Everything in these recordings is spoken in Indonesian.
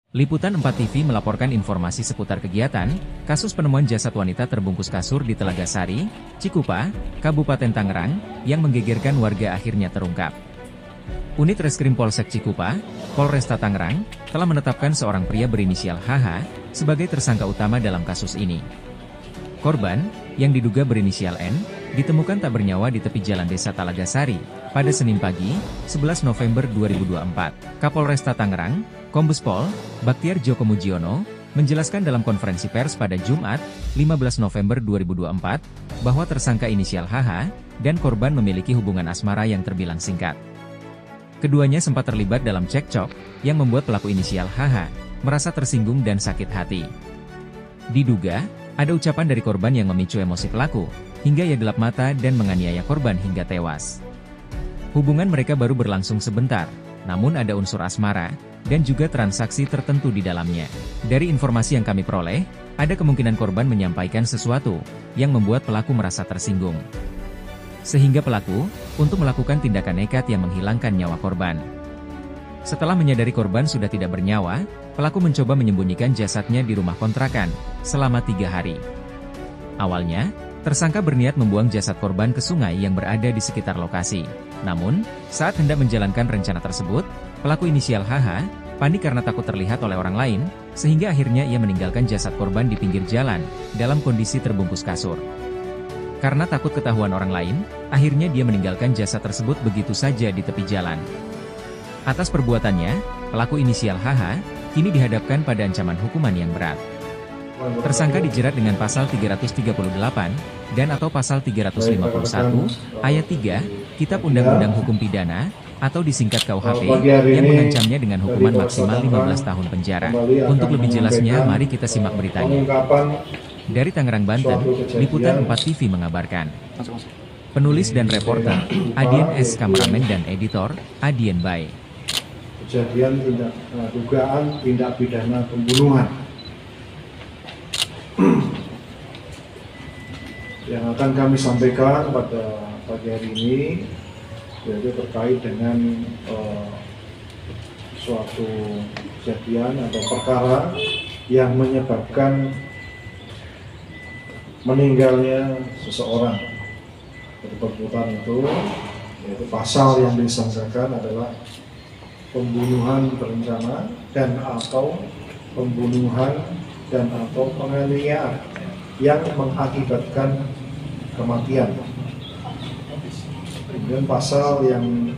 Liputan 4 TV melaporkan informasi seputar kegiatan, kasus penemuan jasad wanita terbungkus kasur di Telaga Sari, Cikupa, Kabupaten Tangerang, yang menggegerkan warga akhirnya terungkap. Unit Reskrim Polsek Cikupa, Polresta Tangerang, telah menetapkan seorang pria berinisial HH, sebagai tersangka utama dalam kasus ini. Korban, yang diduga berinisial N, ditemukan tak bernyawa di tepi jalan desa Telaga Sari, pada Senin pagi, 11 November 2024. Kapolresta Tangerang, Kombes Pol Baktiar Djoko Mujiono, menjelaskan dalam konferensi pers pada Jumat, 15 November 2024, bahwa tersangka inisial HH dan korban memiliki hubungan asmara yang terbilang singkat. Keduanya sempat terlibat dalam cekcok, yang membuat pelaku inisial HH merasa tersinggung dan sakit hati. Diduga, ada ucapan dari korban yang memicu emosi pelaku, hingga ia gelap mata dan menganiaya korban hingga tewas. Hubungan mereka baru berlangsung sebentar, namun ada unsur asmara, dan juga transaksi tertentu di dalamnya. Dari informasi yang kami peroleh, ada kemungkinan korban menyampaikan sesuatu, yang membuat pelaku merasa tersinggung. Sehingga pelaku, untuk melakukan tindakan nekat yang menghilangkan nyawa korban. Setelah menyadari korban sudah tidak bernyawa, pelaku mencoba menyembunyikan jasadnya di rumah kontrakan, selama 3 hari. Awalnya, tersangka berniat membuang jasad korban ke sungai yang berada di sekitar lokasi. Namun, saat hendak menjalankan rencana tersebut, pelaku inisial HH, panik karena takut terlihat oleh orang lain, sehingga akhirnya ia meninggalkan jasad korban di pinggir jalan, dalam kondisi terbungkus kasur. Karena takut ketahuan orang lain, akhirnya dia meninggalkan jasad tersebut begitu saja di tepi jalan. Atas perbuatannya, pelaku inisial HH, kini dihadapkan pada ancaman hukuman yang berat. Tersangka dijerat dengan pasal 338, dan atau pasal 351, ayat 3, Kitab Undang-Undang Hukum Pidana, atau disingkat KUHP, yang mengancamnya dengan hukuman maksimal 15 tahun penjara. Untuk lebih jelasnya, mari kita simak beritanya. Dari Tangerang, Banten, Liputan 4 TV mengabarkan. Penulis dan reporter, Adien S. Kameramen dan editor, Adien Bay. Kejadian dugaan tindak pidana pembunuhan yang akan kami sampaikan pada pagi hari ini, yaitu terkait dengan suatu kejadian atau perkara yang menyebabkan meninggalnya seseorang. Perbuatan itu, yaitu pasal yang disangkakan adalah pembunuhan berencana dan atau pembunuhan dan atau penganiayaan yang mengakibatkan kematian. Kemudian pasal yang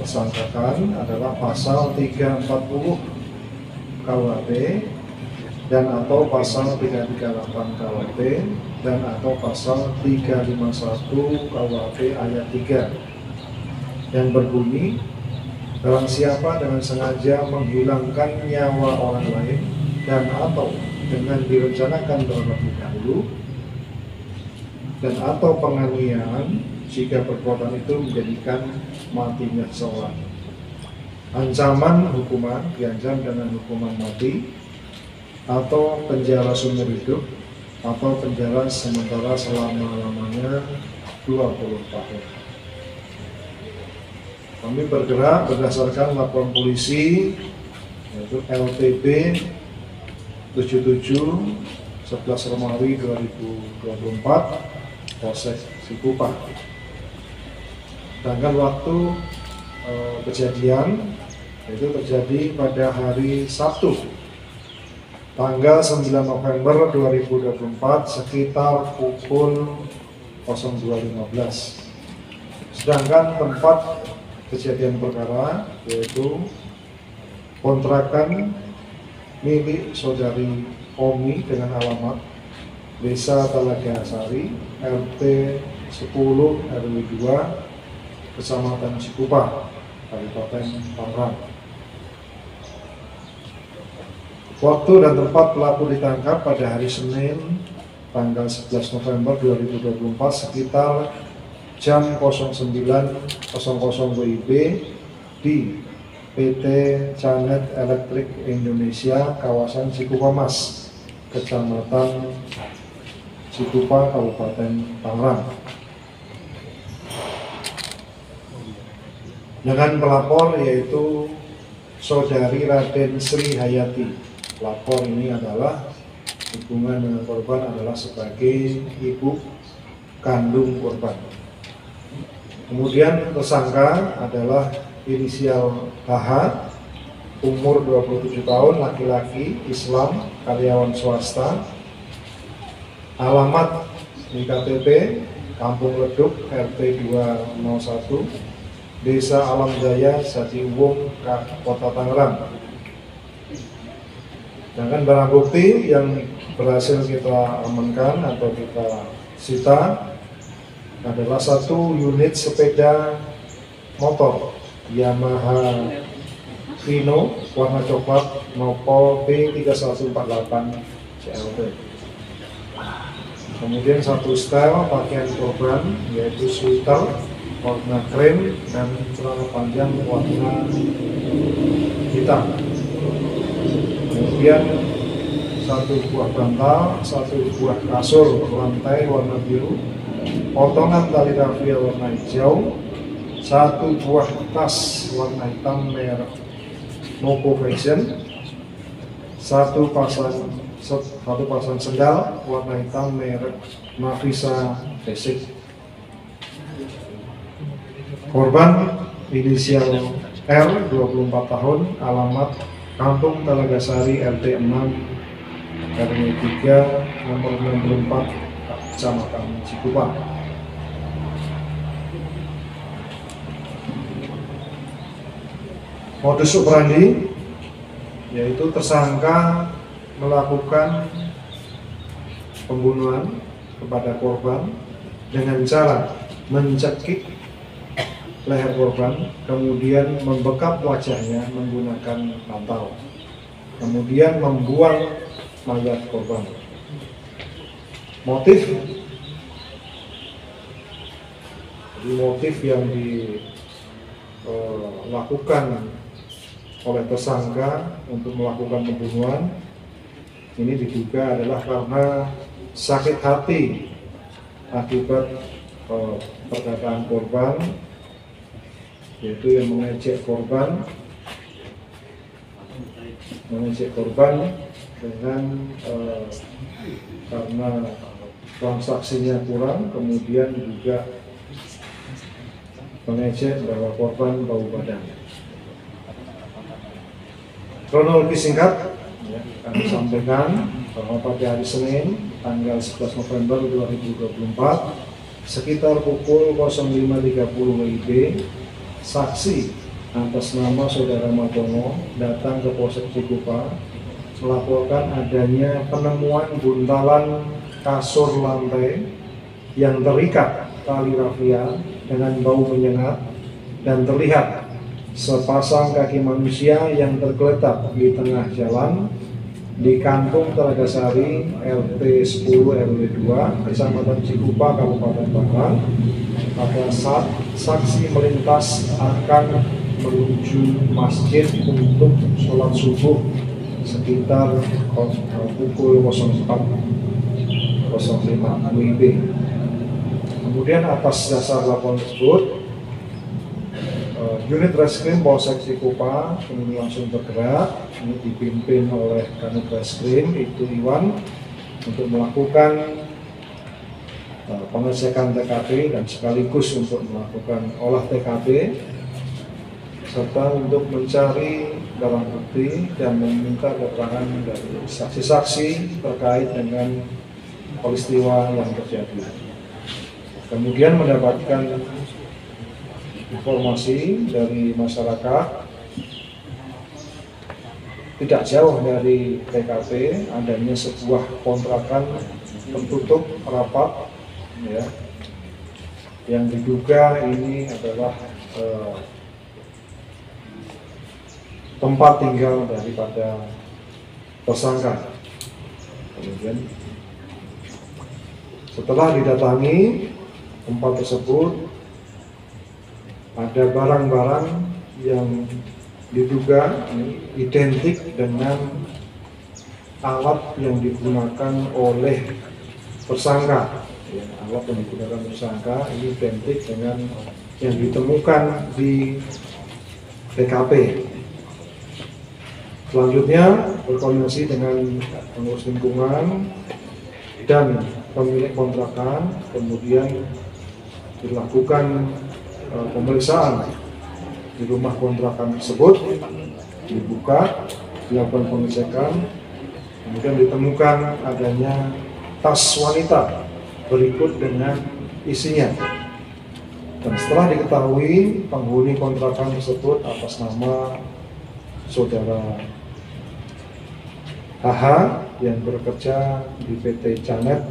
disangkakan adalah pasal 340 KUHP dan atau pasal 338 KUHP dan atau pasal 351 KUHP ayat 3 yang berbunyi, barang siapa dengan sengaja menghilangkan nyawa orang lain dan atau dengan direncanakan terlebih dahulu dan atau penganiayaan jika perbuatan itu menjadikan matinya seseorang. Ancaman hukuman diancam dengan hukuman mati atau penjara seumur hidup atau penjara sementara selama-lamanya 20 tahun. Kami bergerak berdasarkan laporan polisi, yaitu LPB 77 11 Romawi 2024 Polsek Cikupa. Tanggal waktu kejadian itu terjadi pada hari Sabtu tanggal 9 November 2024 sekitar pukul 02.15. Sedangkan tempat kejadian perkara yaitu kontrakan milik saudari Omi dengan alamat Desa Telaga Sari, RT 10 RW 2, Kecamatan Cikupa, Kabupaten Tangerang. Waktu dan tempat pelaku ditangkap pada hari Senin, tanggal 11 November 2024 sekitar jam 09.00 WIB di PT Canet Elektrik Indonesia kawasan Cikupa Mas, Kecamatan Cikupa, Kabupaten Tangerang. Dengan pelapor yaitu saudari Raden Sri Hayati. Pelapor ini adalah hubungan dengan korban adalah sebagai ibu kandung korban. Kemudian tersangka adalah inisial HH, umur 27 tahun, laki-laki, Islam, karyawan swasta. Alamat di KTP Kampung Leduk, RT 201, Desa Alam Jaya, Jatiuwung, Kota Tangerang. Sedangkan barang bukti yang berhasil kita amankan atau kita sita adalah 1 unit sepeda motor Yamaha Vino warna coklat Nopol B3148 CLT. Kemudian 1 setel pakaian korban yaitu sweater warna krem dan celana panjang warna hitam. Kemudian 1 buah bantal, 1 buah kasur lantai warna biru, potongan tali rafia warna hijau, 1 buah tas warna hitam merek Nopo Fashion, 1 pasang sendal warna hitam merek Navisa Basic. Korban inisial R, 24 tahun, alamat Kampung Talagasari, RT 6 RW 3 nomor 64 Kecamatan Cikupa. Modus operandi yaitu tersangka melakukan pembunuhan kepada korban dengan cara mencekik leher korban, kemudian membekap wajahnya menggunakan bantal, kemudian membuang mayat korban. Motif yang dilakukan oleh tersangka untuk melakukan pembunuhan ini diduga adalah karena sakit hati akibat perkataan korban, yaitu yang mengejek korban dengan karena transaksinya kurang, kemudian juga mengejek bahwa korban bau badan. Kronologi singkat kami sampaikan bahwa pada hari Senin tanggal 11 November 2024 sekitar pukul 05.30 WIB, saksi atas nama Saudara Matono datang ke Polsek Cikupa melaporkan adanya penemuan buntalan kasur lantai yang terikat tali rafia dengan bau menyengat dan terlihat sepasang kaki manusia yang tergeletak di tengah jalan di Kampung Talagasari, RT 10 RW 2, Kecamatan Cikupa, Kabupaten Tangerang. Pada saat saksi melintas akan menuju masjid untuk sholat subuh sekitar pukul 04.05 WIB. Kemudian atas dasar laporan tersebut, unit reskrim Polsek Cikupa ini langsung bergerak. Ini dipimpin oleh Kanit Reskrim itu Iwan untuk melakukan pengecekan TKP dan sekaligus untuk melakukan olah TKP serta untuk mencari barang bukti dan meminta keterangan dari saksi-saksi terkait dengan peristiwa yang terjadi. Kemudian mendapatkan informasi dari masyarakat tidak jauh dari TKP adanya sebuah kontrakan tertutup rapat, ya, yang diduga ini adalah tempat tinggal daripada tersangka. Kemudian setelah didatangi tempat tersebut, ada barang-barang yang diduga identik dengan alat yang digunakan oleh tersangka. Ya, alat yang digunakan tersangka ini identik dengan yang ditemukan di TKP. Selanjutnya berkoordinasi dengan pengurus lingkungan dan pemilik kontrakan, kemudian dilakukan pemeriksaan di rumah kontrakan tersebut, dibuka, dilakukan pengecekan, kemudian ditemukan adanya tas wanita berikut dengan isinya. Dan setelah diketahui penghuni kontrakan tersebut atas nama saudara HH yang bekerja di PT Canet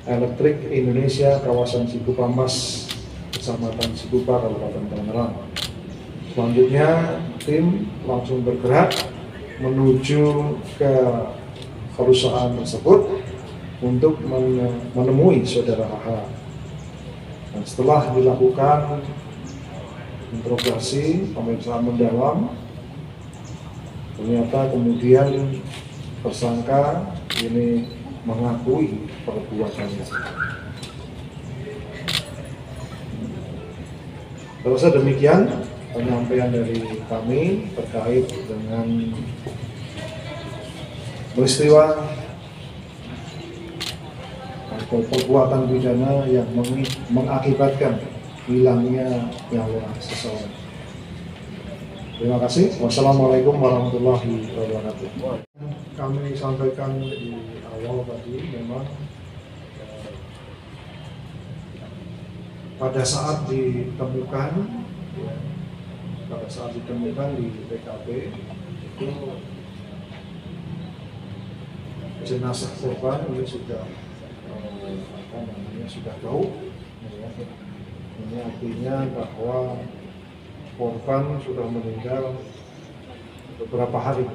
Elektrik Indonesia kawasan Cikupa Mas, Kecamatan Cikupa, Kabupaten Tangerang. Selanjutnya tim langsung bergerak menuju ke perusahaan tersebut untuk menemui saudara HH. Dan setelah dilakukan interogasi, pemeriksaan mendalam, ternyata kemudian tersangka ini mengakui perbuatannya. Terus demikian penyampaian dari kami terkait dengan peristiwa atau perbuatan pidana yang mengakibatkan hilangnya nyawa seseorang. Terima kasih. Wassalamualaikum warahmatullahi wabarakatuh. Kami sampaikan di awal tadi, memang pada saat ditemukan di TKP itu jenazah korban ini sudah sudah bau. Ini artinya bahwa korban sudah meninggal beberapa hari,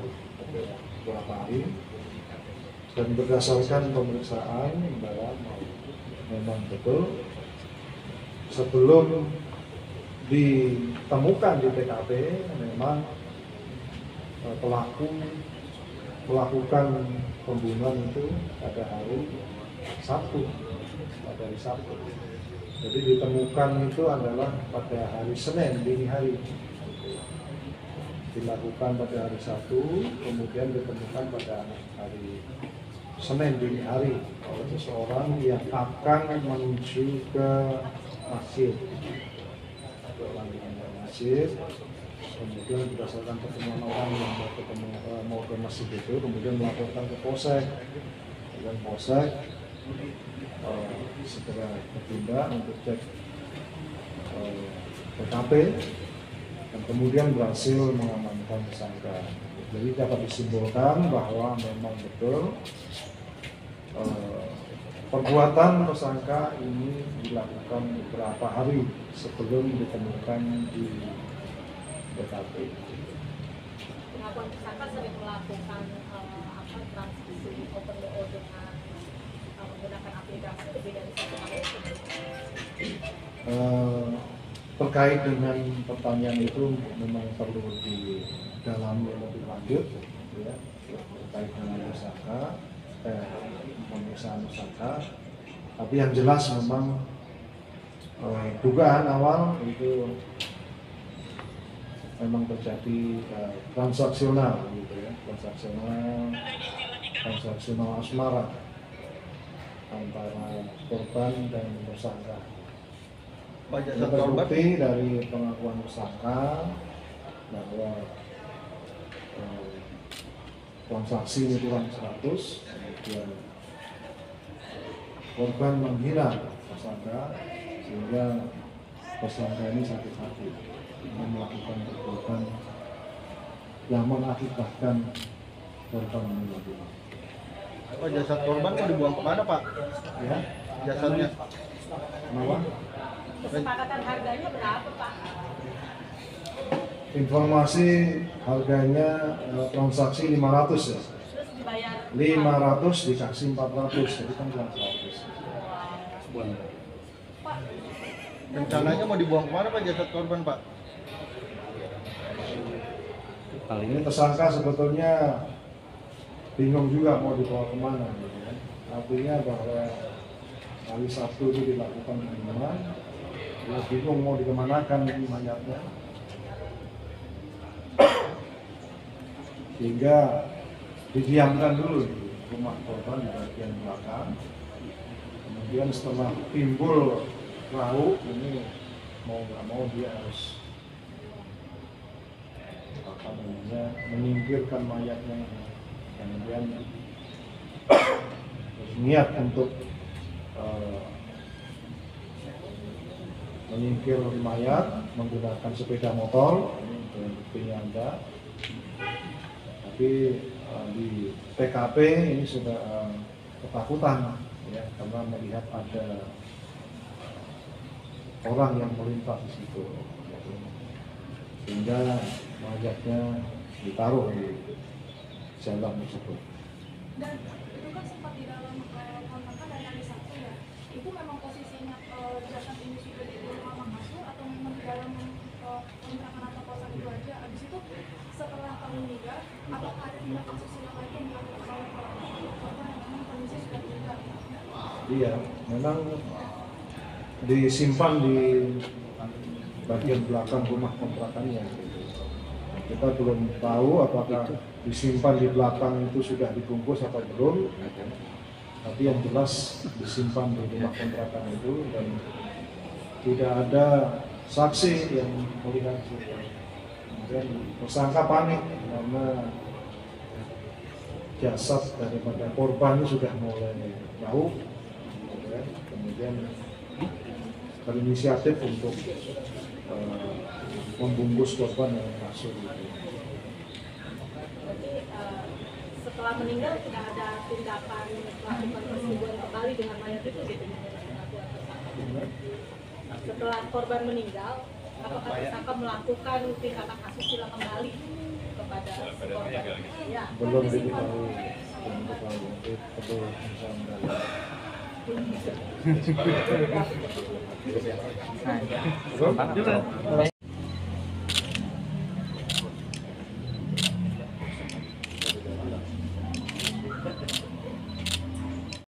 dan berdasarkan pemeriksaan bahwa memang betul sebelum ditemukan di TKP memang pelaku melakukan pembunuhan itu pada hari Sabtu. Jadi ditemukan itu adalah pada hari Senin dini hari. Dilakukan pada hari Sabtu, kemudian ditemukan pada hari Senin dini hari oleh seseorang yang akan menuju ke masjid. Kemudian berdasarkan pertemuan orang yang mau ke masjid itu, kemudian melaporkan ke Polsek. Dan Polsek segera bertindak untuk cek TKP dan kemudian berhasil mengamankan tersangka. Jadi dapat disimpulkan bahwa memang betul perbuatan tersangka ini dilakukan beberapa hari sebelum ditemukan di TKP. Pengakuan tersangka sering melakukan transaksi OpenBO dengan menggunakan aplikasi lebih dari satu kali. Terkait dengan pertanyaan itu memang perlu didalami lebih lanjut, ya, terkait dengan pemeriksaan tersangka. Tapi yang jelas memang dugaan awal itu memang terjadi transaksional, gitu ya, transaksional asmara antara korban dan tersangka. Terbukti dari pengakuan tersangka bahwa transaksi itu uang 100, kemudian korban menghina tersangka sehingga tersangka ini sakit hati dan melakukan perbuatan yang mengakibatkan korban meninggal dunia. Oh, jasad korban mau dibuang kemana, Pak? Ya, Jasadnya? kenapa? Kesepakatan harganya berapa, Pak? Informasi harganya transaksi 500 ya. Terus dibayar 500 dikasih 400, jadi kan 100. Pak, Rencananya mau dibuang kemana, Pak, jasad korban, Pak? Ini tersangka sebetulnya bingung juga mau dibawa kemana, gitu kan. Artinya bahwa hari Sabtu itu dilakukan pembunuhan, dia bingung mau dikemanakan ini mayatnya. sehingga didiamkan dulu di rumah korban di bagian belakang. Kemudian setelah timbul perahu ini mau nggak mau dia harus menyingkirkan mayatnya, kemudian niat untuk menyingkir mayat menggunakan sepeda motor, ini buktinya ada. Tapi di TKP ini sudah ketakutan ya, karena melihat ada orang yang melintas di situ, sehingga mayatnya ditaruh di jalan tersebut. Dan itu kan sempat di dalam kontrakan dari hari Sabtu ya, itu memang posisinya jasad ini sudah di rumah kasur atau memang di dalam kontrakan atau kosan itu aja. Habis itu setelah meninggal, apakah ada tindak asusila lagi yang dilakukan oleh korban yang memang kondisi sudah meninggal? Iya, memang disimpan di bagian belakang rumah kontrakannya. Kita belum tahu apakah disimpan di belakang itu sudah dibungkus atau belum. Tapi yang jelas disimpan di rumah kontrakan itu dan tidak ada saksi yang melihat itu. Kemudian tersangka panik karena jasad daripada korban itu sudah mulai jauh. Kemudian berinisiatif untuk membungkus korban dengan kasur. Jadi setelah meninggal tidak ada tindakan melakukan persetubuhan kembali dengan mayat itu gitu. Setelah korban meninggal, apakah tersangka melakukan tindakan asusila kembali kepada si korban? Ya. Belum diketahui, itu misalnya.